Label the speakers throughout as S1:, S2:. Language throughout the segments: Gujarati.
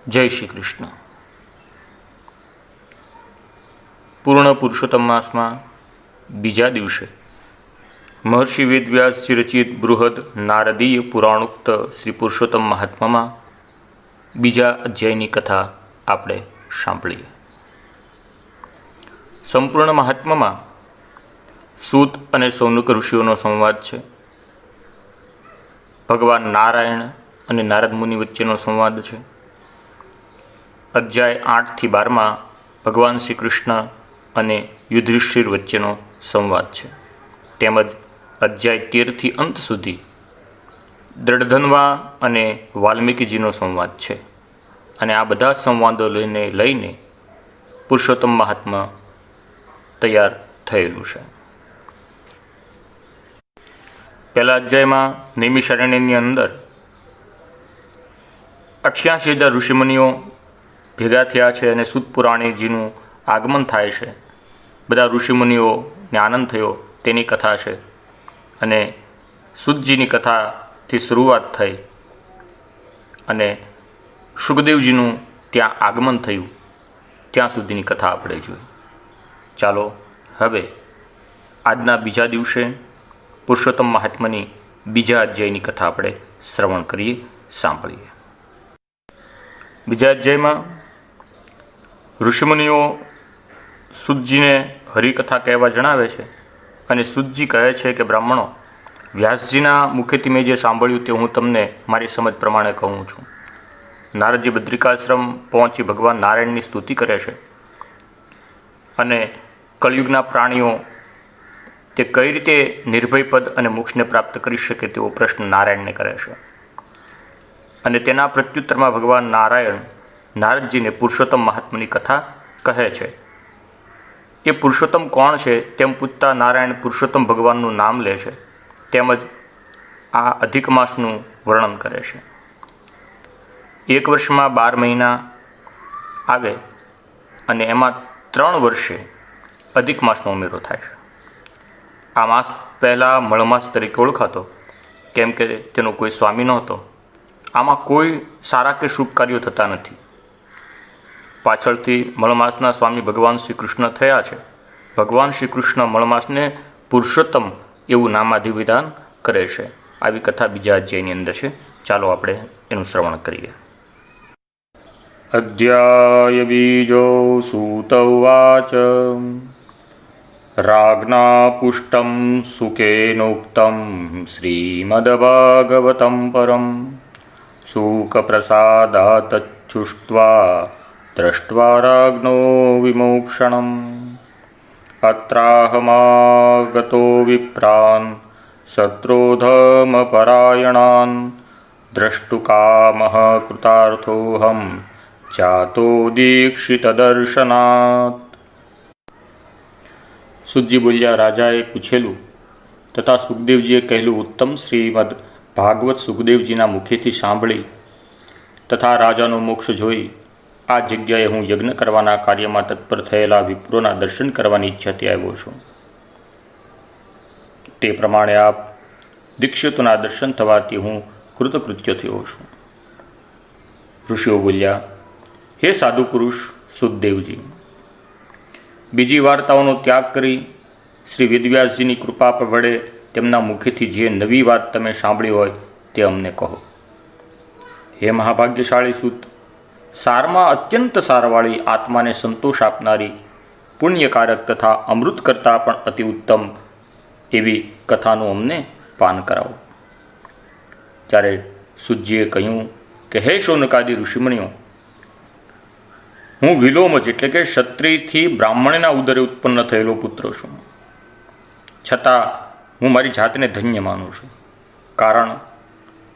S1: જય શ્રી કૃષ્ણ. પૂર્ણ પુરુષોત્તમ માસમાં બીજા દિવસે મહર્ષિ વેદવ્યાસજી રચિત બૃહદ નારદીય પુરાણોક્ત શ્રી પુરુષોત્તમ મહાત્મામાં બીજા અધ્યાયની કથા આપણે સાંભળીએ. સંપૂર્ણ મહાત્મામાં સૂત અને સૌનક ઋષિઓનો સંવાદ છે. ભગવાન નારાયણ અને નારદ મુનિ વચ્ચેનો સંવાદ છે. અધ્યાય 8થી 12માં ભગવાન શ્રી કૃષ્ણ અને યુધિષ્ઠિર વચ્ચેનો સંવાદ છે. તેમજ અધ્યાય 13થી અંત સુધી દ્રઢધન્વા અને વાલ્મીકીજીનો સંવાદ છે. અને આ બધા સંવાદોને લઈને પુરુષોત્તમ મહાત્મા તૈયાર થયેલું છે. પહેલા અધ્યાયમાં નૈમિષારણ્યની અંદર 88,000 ઋષિમુનિઓ ભેગા થયા છે અને સૂત પુરાણીજીનું આગમન થાય છે. બધા ઋષિમુનિઓને આનંદ થયો તેની કથા છે. અને સૂતજીની કથાથી શરૂઆત થઈ અને સુખદેવજીનું ત્યાં આગમન થયું ત્યાં સુધીની કથા આપણે જોઈ. ચાલો હવે આજના બીજા દિવસે પુરુષોત્તમ મહાત્માની બીજા અધ્યાયની કથા આપણે શ્રવણ કરીએ, સાંભળીએ. બીજા અધ્યાયમાં ઋષિમુનિઓ સૂતજીને હરિકથા કહેવા જણાવે છે. અને સૂતજી કહે છે કે બ્રાહ્મણો, વ્યાસજીના મુખેથી મેં જે સાંભળ્યું તે હું તમને મારી સમજ પ્રમાણે કહું છું. નારદજી બદ્રિકાશ્રમ પહોંચી ભગવાન નારાયણની સ્તુતિ કરે છે. અને કળિયુગના પ્રાણીઓ તે કઈ રીતે નિર્ભયપદ અને મોક્ષને પ્રાપ્ત કરી શકે તેવો પ્રશ્ન નારાયણને કરે છે. અને તેના પ્રત્યુત્તરમાં ભગવાન નારાયણ નારદજીને પુરુષોત્તમ મહાત્માની કથા કહે છે. એ પુરુષોત્તમ કોણ છે તેમ પૂછતા નારાયણ પુરુષોત્તમ ભગવાનનું નામ લે છે. તેમજ આ અધિક માસનું વર્ણન કરે છે. એક વર્ષમાં 12 મહિના આવે અને એમાં 3 વર્ષે અધિક માસનો ઉમેરો થાય છે. આ માસ પહેલાં મળમાસ તરીકે ઓળખાતો, કેમ કે તેનો કોઈ સ્વામી નહોતો. આમાં કોઈ સારા કે શુભ કાર્યો થતા નથી. પાછળથી મળમાસના સ્વામી ભગવાન શ્રી કૃષ્ણ થયા છે. ભગવાન શ્રી કૃષ્ણ મળમાસને પુરુષોત્તમ એવું નામાધિવિધાન કરે છે. આવી કથા બીજા અધ્યાયની અંદર છે. ચાલો આપણે એનું શ્રવણ કરીએ. અધ્યાય બીજો. સૂત ઉવાચ રાજ્ઞા પુષ્ટં સુકેનોક્તં શ્રીમદ્ભાગવतं પરમ શુકપ્રસાદાતચ્છુષ્ટ્વા દૃષ્ટ્વા રાજ્ઞો વિમોક્ષણम् અત્રાહમાગતો વિપ્રાન સત્રોધમપરાયણાન દ્રષ્ટુકામઃ કૃતાર્થોऽહં જાતો દીક્ષિતદર્શનાत्. સૂતજી બોલ્યા, રાજાએ પૂછેલું તથા સુખદેવજીએ કહેલું ઉત્તમ શ્રીમદ ભાગવત સુખદેવજીના મુખેથી સાંભળી તથા રાજાનો મોક્ષ જોઈ આ જગ્યાએ હું યજ્ઞ કરવાના કાર્યમાં તત્પર થયેલા વિપ્રોના દર્શન કરવાની ઈચ્છાથી આવ્યો છું. તે પ્રમાણે આપ દીક્ષિતોના દર્શન થવાથી હું કૃતકૃત્ય થયો છું. ઋષિઓ બોલ્યા, હે સાધુ પુરુષ સુખદેવજી, બીજી વાર્તાઓનો ત્યાગ કરી શ્રી વેદવ્યાસજીની કૃપા વડે તેમના મુખેથી જે નવી વાત તમે સાંભળી હોય તે અમને કહો. હે મહાભાગ્યશાળી સૂત, સારમાં અત્યંત સારવાળી, આત્માને સંતોષ આપનારી, પુણ્યકારક તથા અમૃત કરતાં પણ અતિ ઉત્તમ એવી કથાનું અમને પાન કરાવો. ત્યારે સૂતજીએ કહ્યું કે હે શૌનકાદિ ઋષિમુનિઓ, હું વિલોમજ એટલે કે ક્ષત્રિયથી બ્રાહ્મણના ઉદરે ઉત્પન્ન થયેલો પુત્ર છું. છતાં હું મારી જાતને ધન્ય માનું છું, કારણ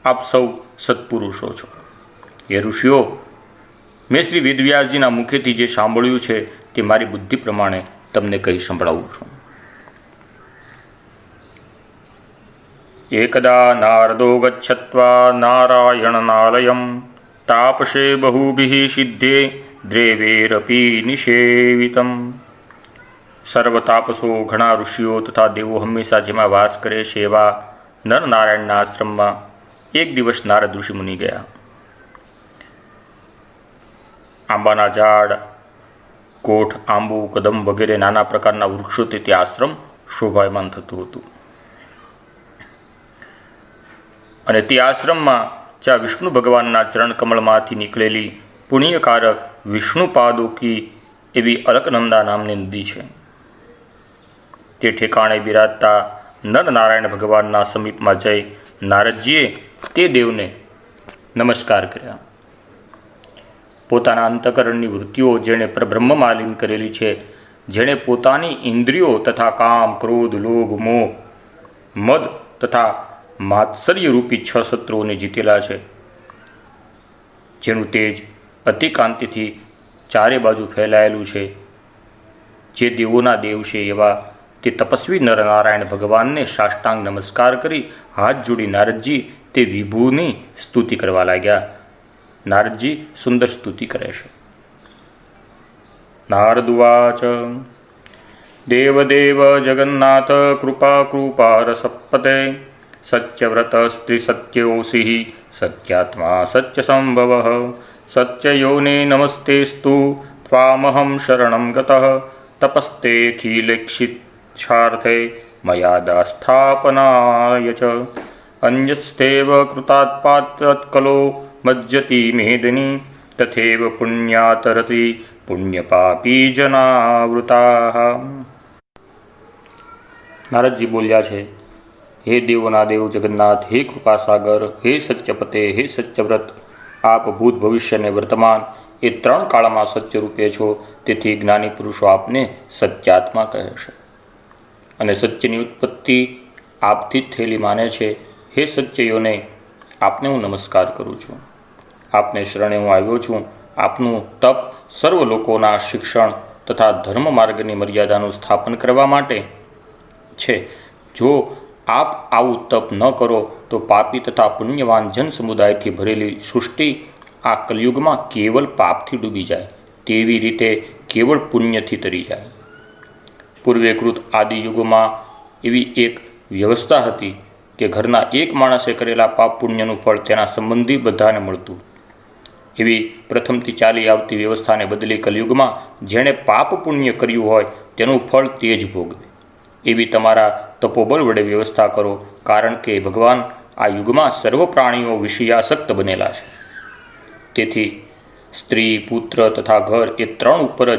S1: આપ સૌ સત્પુરુષો છો. એ ઋષિઓ, મેં શ્રી વેદવ્યાસજીના મુખેથી જે સાંભળ્યું છે તે મારી બુદ્ધિ પ્રમાણે તમને કહી સંભળાવું છું. એકદા નારદો ગચ્છત્વા નારાયણનાલયં તાપસે બહુભિઃ સિદ્ધે દ્રેવેરપી નિષેવિતમ. સર્વતાપસો, ઘણા ઋષિઓ તથા દેવો હંમેશા જેમાં વાસ કરે છે એવા નરનારાયણના આશ્રમમાં એક દિવસ નારદ ઋષિમુનિ ગયા. આંબાના ઝાડ, કોઠ, આંબુ, કદમ વગેરે નાના પ્રકારના વૃક્ષોથી તે આશ્રમ શોભાયમાન થતું હતું. અને તે આશ્રમમાં જ્યાં વિષ્ણુ ભગવાનના ચરણ કમળમાંથી નીકળેલી પુણ્યકારક વિષ્ણુપાદોકી એવી અલકનંદા નામની નદી છે. તે ઠેકાણે બિરાજતા નરનારાયણ ભગવાનના સમીપમાં જઈ નારદજીએ તે દેવને નમસ્કાર કર્યા. પોતાના અંતઃકરણની વૃત્તિઓ જેણે પરબ્રહ્મમાં લીન કરેલી છે, જેણે પોતાની ઇન્દ્રિયો તથા કામ, ક્રોધ, લોભ, મોહ, મદ તથા માત્સર્યરૂપી 6 શત્રુઓને જીતેલા છે, જેનું તેજ અતિકાંતિથી ચારે બાજુ ફેલાયેલું છે, જે દેવોના દેવ છે એવા તે તપસ્વી નરનારાયણ ભગવાનને સાષ્ટાંગ નમસ્કાર કરી હાથ જોડી નારદજી તે વિભુની સ્તુતિ કરવા લાગ્યા. નારદજી સુંદર સ્તુતિ કરે છે. નારદુવાચ દેવદેવ જગન્નાથ કૃપા કૃપા રસપતે સત્યવ્રત સ્ત્રી સત્યોષિ સત્યાત્મા સત્ય સંભવ સત્યયોને નમસ્તેસ્તુ ત્વામહં શરણં ગતઃ તપસ્તેખિલેક્ષિચ્છાર્થે મયા સ્થાપનાય ચ અન્યસ્તેવ કૃતાત્પાત્કલો મજ્જતિ મેદની તથૈવ પુણ્યાતરતિ પુણ્યપાપી જનાવૃતા. નારદજી બોલ્યા છે, હે દેવોના દેવ જગન્નાથ, હે કૃપાસાગર, હે સત્યપતે, હે સત્યવ્રત, આપ ભૂત ભવિષ્ય અને વર્તમાન એ 3 કાળમાં સત્ય રૂપે છો. તેથી જ્ઞાની પુરુષો આપને સત્યાત્મા કહે છે અને સત્યની ઉત્પત્તિ આપથી જ થયેલી માને છે. હે સત્યયોને, આપને હું નમસ્કાર કરું છું. આપને શરણે હું આવ્યો છું. આપનું તપ સર્વ લોકોના શિક્ષણ તથા ધર્મ માર્ગની મર્યાદાનું સ્થાપન કરવા માટે છે. જો આપ આવું તપ ન કરો તો પાપી તથા પુણ્યવાન જન સમુદાયથી ભરેલી સૃષ્ટિ આ કલયુગમાં કેવલ પાપથી ડૂબી જાય, તેવી રીતે કેવળ પુણ્યથી તરી જાય. પૂર્વેકૃત આદિ યુગોમાં એવી એક વ્યવસ્થા હતી કે ઘરના એક માણસે કરેલા પાપ પુણ્યનું ફળ તેના સંબંધી બધાને મળતું. એવી પ્રથમથી ચાલી આવતી વ્યવસ્થાને બદલી કલયુગમાં જેણે પાપ પુણ્ય કર્યું હોય તેનું ફળ તે જ ભોગવે એવી તમારા તપોબળ વડે વ્યવસ્થા કરો. કારણ કે ભગવાન આ યુગમાં સર્વ પ્રાણીઓ વિષયાસક્ત બનેલા છે. તેથી સ્ત્રી, પુત્ર તથા ઘર એ 3 ઉપર જ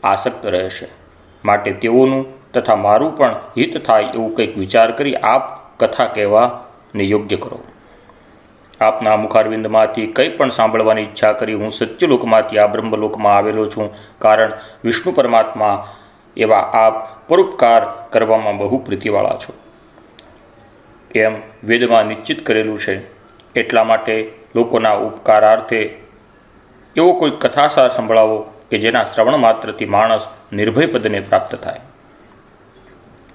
S1: આસક્ત રહેશે. માટે તેઓનું તથા મારું પણ હિત થાય એવું કંઈક વિચાર કરી આપ કથા કહેવાને યોગ્ય કરો. આપના મુખારવિંદમાંથી કંઈ પણ સાંભળવાની ઈચ્છા કરી હું સત્યલોકમાંથી આ બ્રહ્મલોકમાં આવેલો છું. કારણ વિષ્ણુ પરમાત્મા એવા આપ પરોપકાર કરવામાં બહુ પ્રીતિવાળા છો એમ વેદમાં નિશ્ચિત કરેલું છે. એટલા માટે લોકોના ઉપકારાર્થે એવો કોઈ કથાસાર સંભળાવો કે જેના શ્રવણ માત્રથી માણસ નિર્ભય પદને પ્રાપ્ત થાય.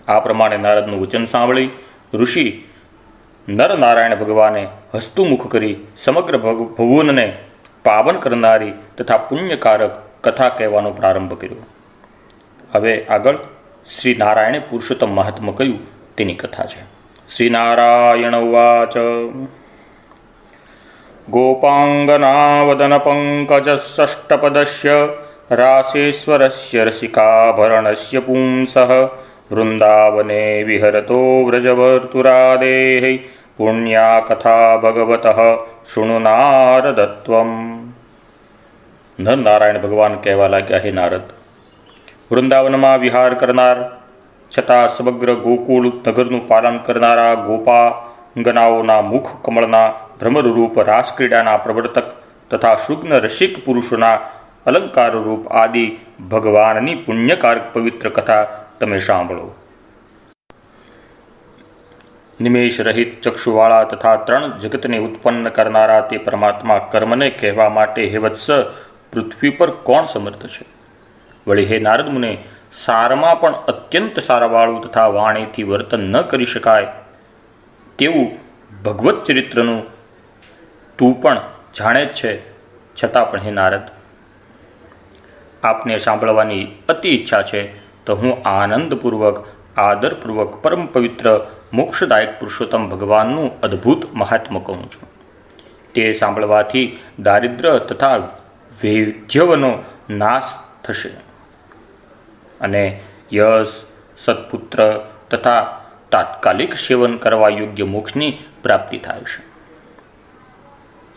S1: આ પ્રમાણે નારદનું વચન સાંભળી ઋષિ નરનારાયણ ભગવાને હસ્તુમુખ કરી સમગ્ર ભુવનને પાવન કરનારી તથા પુણ્યકારક કથા કહેવાનો પ્રારંભ કર્યો. હવે આગળ શ્રી નારાયણે પુરુષોત્તમ મહાત્મા કહ્યું તેની કથા છે. શ્રી નારાયણ ઉવાચ ગોપાંગનાવદન પંકજષષ્ટપદસ્ય રાસેશ્વરસ્ય રસિકાભરણસ્ય પુંસઃ વૃંદાવને વિહરતો વ્રજવર્તુરાદેઃ પુણ્યા કથા ભગવતઃ શૃણુ નારદત્વમ. નરનારાયણ ભગવાન કહેવા લાગ્યા, હે નારદ, વૃંદાવનમાં વિહાર કરનાર છતાં સમગ્ર ગોકુળ નગરનું પાલન કરનારા ગોપાંગનાઓના મુખ કમળના ભ્રમરરૂપ રાસક્રીડાના પ્રવર્તક તથા શુગ્ન રસિક પુરુષોના અલંકારરૂપ આદિ ભગવાનની પુણ્યકારક પવિત્ર કથા તમે સાંભળો. નિમેષ રહિત ચક્ષુવાળા તથા 3 જગતને ઉત્પન્ન કરનારા તે પરમાત્મા કર્મને કહેવા માટે હે વત્સ, પૃથ્વી પર કોણ સમર્થ છે? વળી હે નારદ મુને, સારમાં પણ અત્યંત સારાવાળું તથા વાણીથી વર્તન ન કરી શકાય તેવું ભગવત ચરિત્રનું તું પણ જાણે જ છે. છતાં પણ હે નારદ, આપને સાંભળવાની અતિ ઈચ્છા છે તો હું આનંદપૂર્વક આદરપૂર્વક પરમ પવિત્ર મોક્ષદાયક પુરુષોત્તમ ભગવાનનું અદ્ભુત મહાત્મ્ય કહું છું. તે સાંભળવાથી દારિદ્ર તથા વૈધ્યવનો નાશ થશે અને યશ, સત્પુત્ર તથા તાત્કાલિક સેવન કરવા યોગ્ય મોક્ષની પ્રાપ્તિ થાય છે.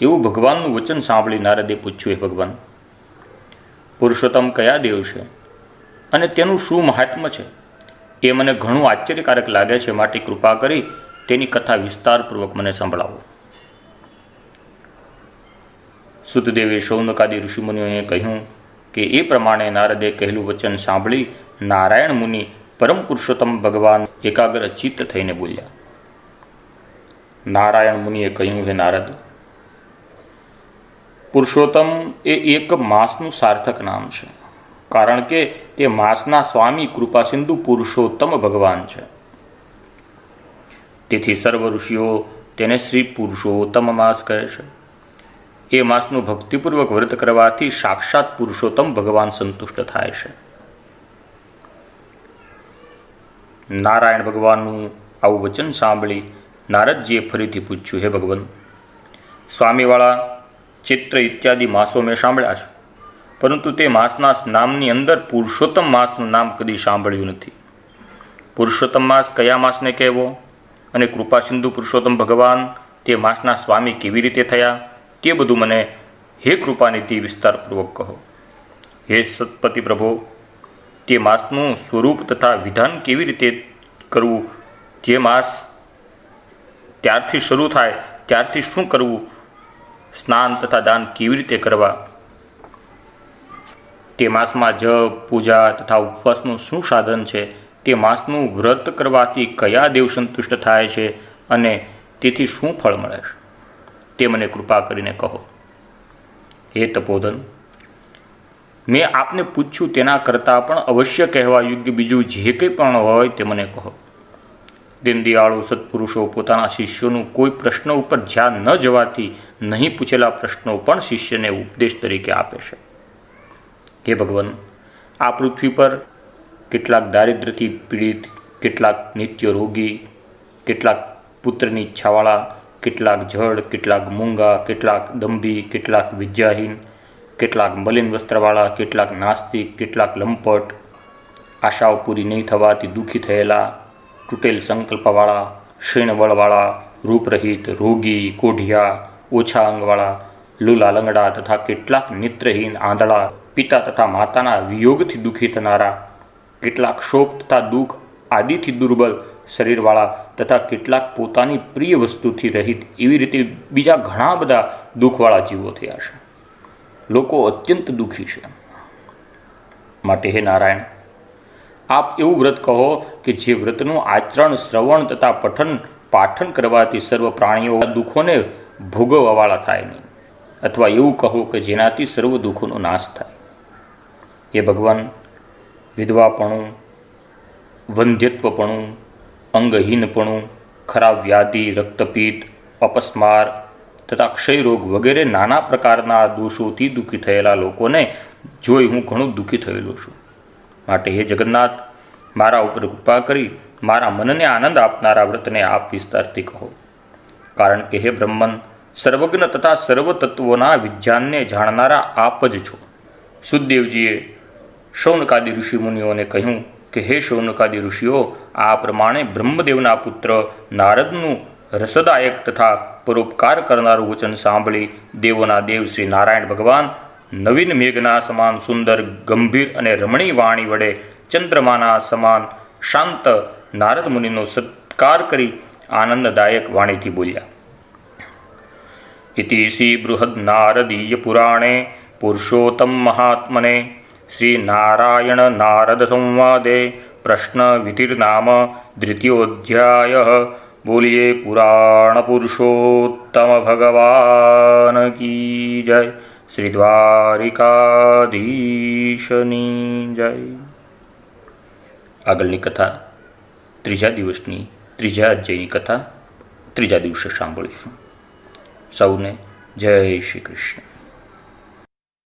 S1: એવું ભગવાનનું વચન સાંભળી નારદે પૂછ્યું, હે ભગવાન, પુરુષોત્તમ કયા દેવ છે અને તેનું શું મહાત્મ્ય છે એ મને ઘણું આશ્ચર્યકારક લાગે છે, માટે કૃપા કરી તેની કથા વિસ્તારપૂર્વક મને સંભળાવો. સુતદેવે શૌનકાદી ઋષિમુનિઓને કહ્યું કે એ પ્રમાણે નારદે કહેલું વચન સાંભળી નારાયણ મુનિ પરમ પુરુષોત્તમ ભગવાન એકાગ્ર ચિત્ત થઈને બોલ્યા. નારાયણ મુનિએ કહ્યું, હે નારદ, પુરુષોત્તમ એ એક માસનું સાર્થક નામ છે, કારણ કે તે માસના સ્વામી કૃપાસિંધુ પુરુષોત્તમ ભગવાન છે. તેથી સર્વ ઋષિઓ તેને શ્રી પુરુષોત્તમ માસ કહે છે. એ માસનું ભક્તિપૂર્વક વ્રત કરવાથી સાક્ષાત પુરુષોત્તમ ભગવાન સંતુષ્ટ થાય છે. નારાયણ ભગવાનનું આવું વચન સાંભળી નારદજીએ ફરીથી પૂછ્યું, હે ભગવાન, સ્વામીવાળા ચૈત્ર ઇત્યાદિ માસો મેં સાંભળ્યા છે, પરંતુ તે માસના નામની અંદર પુરુષોત્તમ માસનું નામ કદી સાંભળ્યું નથી. પુરુષોત્તમ માસ કયા માસને કહેવો અને કૃપાસિંધુ પુરુષોત્તમ ભગવાન તે માસના સ્વામી કેવી રીતે થયા તે બધું મને હે કૃપાનિધિ વિસ્તારપૂર્વક કહો. હે સત્પતિ પ્રભો, તે માસનું સ્વરૂપ તથા વિધાન કેવી રીતે કરવું, જે માસ ત્યારથી શરૂ થાય ત્યારથી શું કરવું, સ્નાન તથા દાન કેવી રીતે કરવા, તે માસમાં જપ, પૂજા તથા ઉપવાસનું શું સાધન છે, તે માસનું વ્રત કરવાથી કયા દેવ સંતુષ્ટ થાય છે અને તેથી શું ફળ મળે છે, તે મને કૃપા કરીને કહો. હે તપોધન, મેં આપને પૂછ્યું તેના કરતાં પણ અવશ્ય કહેવા યોગ્ય બીજું જે કંઈ પણ હોય તે મને કહો. દીનદયાળુ સત્પુરુષો પોતાના શિષ્યોનું કોઈ પ્રશ્ન ઉપર ધ્યાન ન જવાથી નહીં પૂછેલા પ્રશ્નો પણ શિષ્યને ઉપદેશ તરીકે આપે છે. હે ભગવાન, આ પૃથ્વી પર કેટલાક દારિદ્ર્યથી પીડિત, કેટલાક નિત્ય રોગી, કેટલાક પુત્રની ઈચ્છાવાળા, કેટલાક જડ, કેટલાક મૂંગા, કેટલાક દંભી, કેટલાક વિદ્યાહીન, કેટલાક મલિન વસ્ત્રવાળા, કેટલાક નાસ્તિક, કેટલાક લંપટ, આશાઓ પૂરી નહીં થવાથી દુઃખી થયેલા, તૂટેલ સંકલ્પવાળા, ક્ષીણબળવાળા, રૂપરહિત, રોગી, કોઢિયા, ઓછા અંગવાળા, લુલા લંગડા તથા કેટલાક નેત્રહીન, આંધળા, પિતા તથા માતાના વિયોગથી દુઃખી થનારા, કેટલાક શોક તથા દુઃખ આદિથી દુર્બલ શરીરવાળા તથા કેટલાક પોતાની પ્રિય વસ્તુથી રહિત, એવી રીતે બીજા ઘણા બધા દુઃખવાળા જીવો થયા છે. લોકો અત્યંત દુઃખી છે. માટે હે નારાયણ, આપ એવું વ્રત કહો કે જે વ્રતનું આચરણ, શ્રવણ તથા પાઠન કરવાથી સર્વ પ્રાણીઓ દુઃખોને ભોગવવાવાળા થાય નહીં, અથવા એવું કહો કે જેનાથી સર્વ દુઃખોનો નાશ થાય. એ ભગવાન, વિધવાપણું, વંધ્યત્વપણું, અંગહીનપણું, ખરાબ વ્યાધિ, રક્તપિત્ત, અપસ્માર તથા ક્ષયરોગ વગેરે નાના પ્રકારના દોષોથી દુઃખી થયેલા લોકોને જોઈ હું ઘણું દુઃખી થયેલો છું. માટે હે જગન્નાથ, મારા ઉપર કૃપા કરી મારા મનને આનંદ આપનારા વ્રતને આપ વિસ્તારથી કહો. કારણ કે હે બ્રહ્મન, સર્વજ્ઞ તથા સર્વ તત્વોના વિજ્ઞાનને જાણનારા આપ જ છો. સુદદેવજીએ શૌનકાદી ઋષિમુનિઓને કહ્યું કે હે શૌનકાદી ઋષિઓ, આ પ્રમાણે બ્રહ્મદેવના પુત્ર નારદનું રસદાયક તથા પરોપકાર કરનારું વચન સાંભળી દેવોના દેવ શ્રી નારાયણ ભગવાન નવીન મેઘના સમાન સુંદર, ગંભીર અને રમણીય વાણી વડે ચંદ્રમાના સમાન શાંત નારદ મુનિનો સત્કાર કરી આનંદદાયક વાણીથી બોલ્યા. ઇતિ શ્રી બૃહદ નારદીય પુરાણે પુરુષોત્તમ મહાત્મને શ્રી નારાયણ નારદ સંવાદે પ્રશ્ન વિધિર્નામ દ્વિતીયોધ્યાય. બોલીએ પુરાણ પુરુષોત્તમ ભગવાન કી જય. શ્રી દ્વારિકાધીશની જય. આગળની કથા ત્રીજા દિવસની, ત્રીજા અધ્યાયની કથા ત્રીજા દિવસે સાંભળીશું. સૌને જય શ્રી કૃષ્ણ.